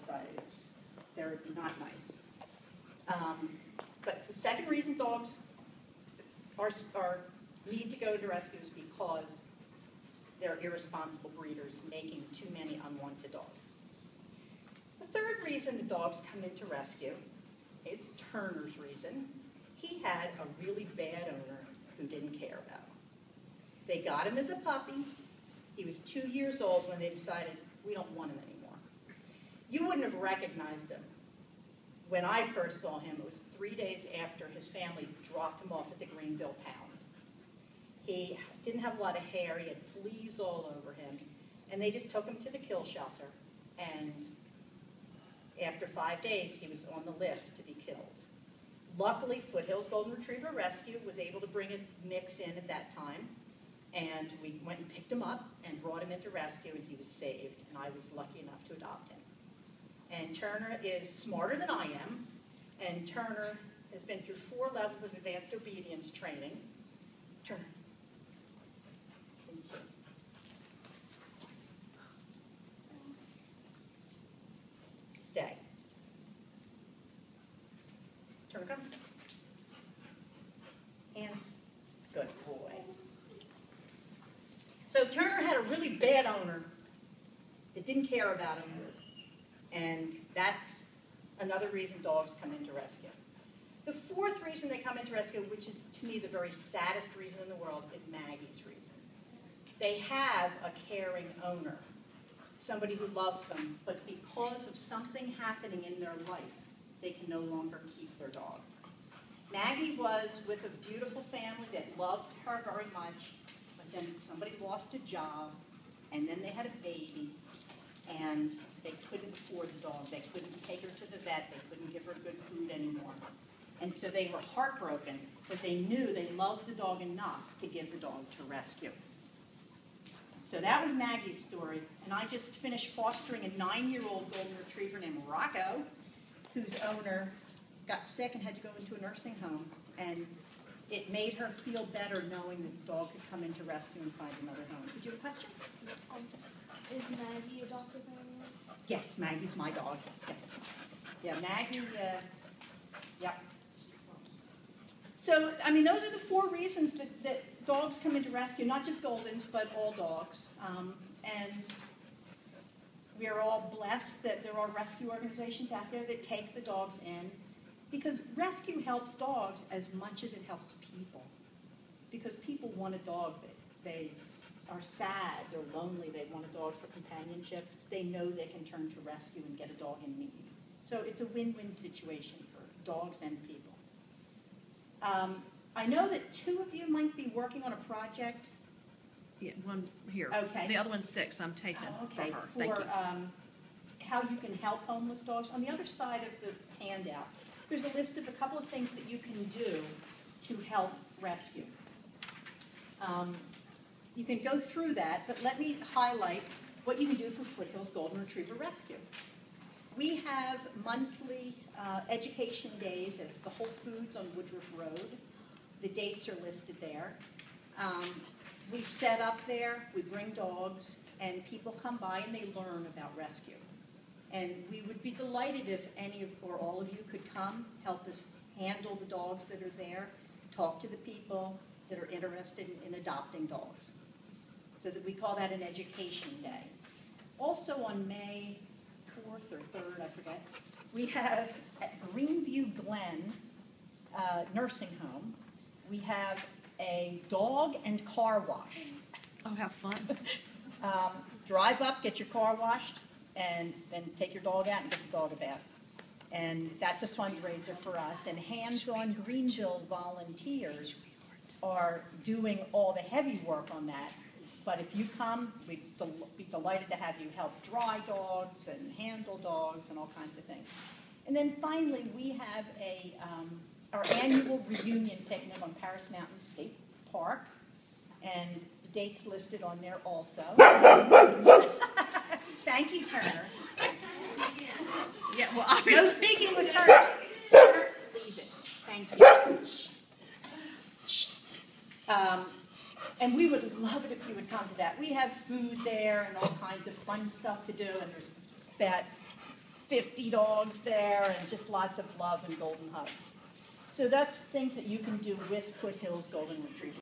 dogs, they're not nice. But the second reason dogs need to go to rescue is because they're irresponsible breeders making too many unwanted dogs. The third reason the dogs come into rescue is Turner's reason. He had a really bad owner who didn't care about him. They got him as a puppy. He was 2 years old when they decided, we don't want him anymore. You wouldn't have recognized him. When I first saw him, it was 3 days after his family dropped him off at the Greenville Pound. He didn't have a lot of hair, he had fleas all over him, and they just took him to the kill shelter, and after 5 days, he was on the list to be killed. Luckily, Foothills Golden Retriever Rescue was able to bring a mix in at that time, and we went and picked him up and brought him into rescue, and he was saved, and I was lucky enough to adopt him. And Turner is smarter than I am, and Turner has been through 4 levels of advanced obedience training. Turner. Stay. Turner, come. Hands. Good boy. So Turner had a really bad owner that didn't care about him, and that's another reason dogs come into rescue. The fourth reason they come into rescue, which is to me the very saddest reason in the world, is Maggie's reason. They have a caring owner, somebody who loves them, but because of something happening in their life, they can no longer keep their dog. Maggie was with a beautiful family that loved her very much, but then somebody lost a job, and then they had a baby, and they couldn't afford the dog. They couldn't take her to the vet. They couldn't give her good food anymore. And so they were heartbroken, but they knew they loved the dog enough to give the dog to rescue. So that was Maggie's story, and I just finished fostering a 9-year-old golden retriever named Rocco, whose owner got sick and had to go into a nursing home, and it made her feel better knowing that the dog could come into rescue and find another home. Did you have a question? Is Maggie adopted by anyone? Yes, Maggie's my dog, yes. Yeah, Maggie, yep. So, I mean, those are the 4 reasons that dogs come into rescue, not just Goldens, but all dogs. And we are all blessed that there are rescue organizations out there that take the dogs in, because rescue helps dogs as much as it helps people. Because people want a dog, they are sad, they're lonely, they want a dog for companionship. They know they can turn to rescue and get a dog in need. So it's a win-win situation for dogs and people. I know that 2 of you might be working on a project. Yeah, one here. Okay. The other one's 6. I'm taking Okay, for her. Thank you. How you can help homeless dogs. On the other side of the handout, there's a list of a couple of things that you can do to help rescue. You can go through that, but let me highlight what you can do for Foothills Golden Retriever Rescue. We have monthly education days at the Whole Foods on Woodruff Road. The dates are listed there. We set up there, we bring dogs, and people come by and they learn about rescue. And we would be delighted if any of or all of you could come, help us handle the dogs that are there, talk to the people that are interested in adopting dogs. So that we call that an education day. Also on May 4th or 3rd, I forget, we have at Greenview Glen Nursing Home, we have a dog and car wash. Oh, how fun. Drive up, get your car washed, and then take your dog out and get the dog a bath. And that's a fundraiser for us. And Hands on Greenville volunteers are doing all the heavy work on that. But if you come, we'd be delighted to have you help dry dogs and handle dogs and all kinds of things. And then finally, we have our annual reunion picnic on Paris Mountain State Park. And the date's listed on there also. Thank you, Turner. Yeah, well, obviously. No speaking with Turner. Turner, leave it. Thank you. And we would love it if you would come to that. We have food there and all kinds of fun stuff to do, and there's that 50 dogs there and just lots of love and golden hugs. So that's things that you can do with Foothills Golden Retriever.